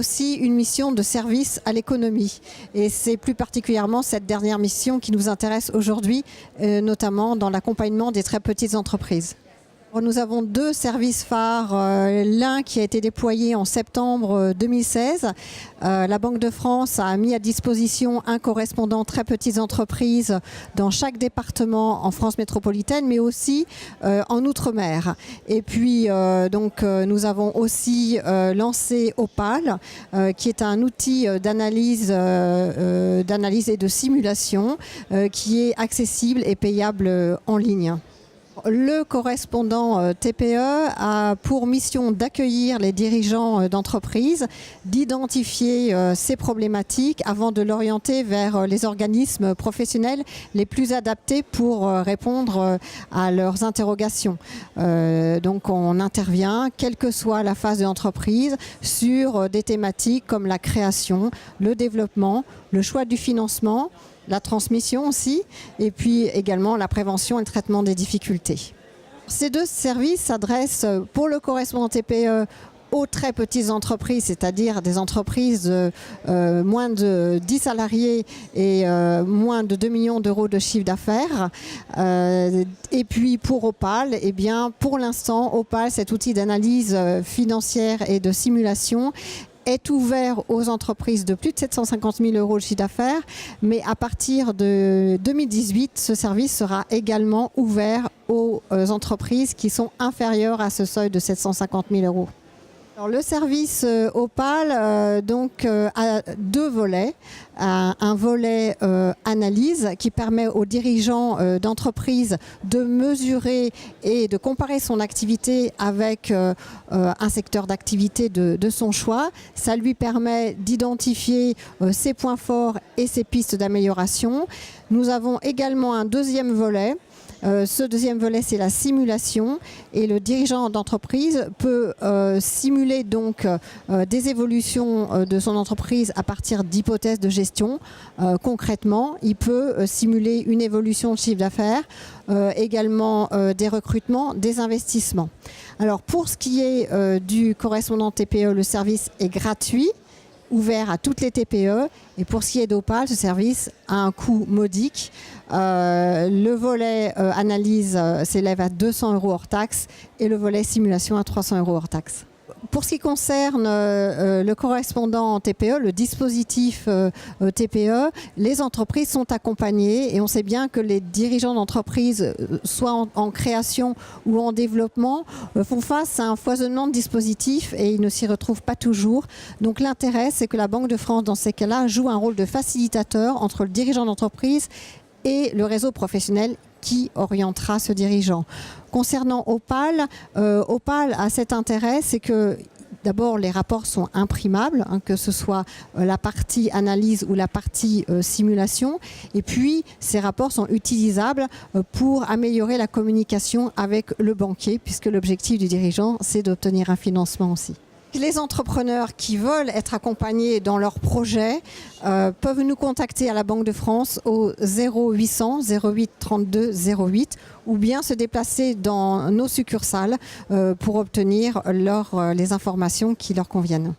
aussi une mission de service à l'économie. Et c'est plus particulièrement cette dernière mission qui nous intéresse aujourd'hui, notamment dans l'accompagnement des très petites entreprises. Nous avons deux services phares, l'un qui a été déployé en septembre 2016. La Banque de France a mis à disposition un correspondant très petites entreprises dans chaque département en France métropolitaine, mais aussi en Outre-mer. Et puis nous avons aussi lancé Opal, qui est un outil d'analyse et de simulation qui est accessible et payable en ligne. Le correspondant TPE a pour mission d'accueillir les dirigeants d'entreprise, d'identifier ces problématiques avant de l'orienter vers les organismes professionnels les plus adaptés pour répondre à leurs interrogations. Donc on intervient, quelle que soit la phase de l'entreprise, sur des thématiques comme la création, le développement, le choix du financement, la transmission aussi, et puis également la prévention et le traitement des difficultés. Ces deux services s'adressent pour le correspondant TPE aux très petites entreprises, c'est-à-dire des entreprises de moins de 10 salariés et moins de 2 millions d'euros de chiffre d'affaires. Et puis pour Opal, eh bien, pour l'instant, Opal, cet outil d'analyse financière et de simulation, est ouvert aux entreprises de plus de 750 000 euros de chiffre d'affaires, mais à partir de 2018, ce service sera également ouvert aux entreprises qui sont inférieures à ce seuil de 750 000 euros. Alors, le service Opal a deux volets. Un volet analyse qui permet aux dirigeants d'entreprise de mesurer et de comparer son activité avec un secteur d'activité de son choix. Ça lui permet d'identifier ses points forts et ses pistes d'amélioration. Nous avons également un deuxième volet. Ce deuxième volet, c'est la simulation, et le dirigeant d'entreprise peut simuler donc des évolutions de son entreprise à partir d'hypothèses de gestion. Concrètement, il peut simuler une évolution de chiffre d'affaires, également des recrutements, des investissements. Alors pour ce qui est du correspondant TPE, le service est gratuit, ouvert à toutes les TPE, et pour ce qui est d'Opal, ce service a un coût modique. Le volet analyse s'élève à 200 euros hors taxe et le volet simulation à 300 euros hors taxe. Pour ce qui concerne le correspondant TPE, le dispositif TPE, les entreprises sont accompagnées, et on sait bien que les dirigeants d'entreprise, soit en création ou en développement, font face à un foisonnement de dispositifs et ils ne s'y retrouvent pas toujours. Donc l'intérêt, c'est que la Banque de France, dans ces cas-là, joue un rôle de facilitateur entre le dirigeant d'entreprise et le réseau professionnel qui orientera ce dirigeant. Concernant Opal, Opal a cet intérêt, c'est que d'abord les rapports sont imprimables, que ce soit la partie analyse ou la partie simulation, et puis ces rapports sont utilisables pour améliorer la communication avec le banquier, puisque l'objectif du dirigeant, c'est d'obtenir un financement aussi. Les entrepreneurs qui veulent être accompagnés dans leurs projets peuvent nous contacter à la Banque de France au 0800 08 32 08 ou bien se déplacer dans nos succursales pour obtenir les informations qui leur conviennent.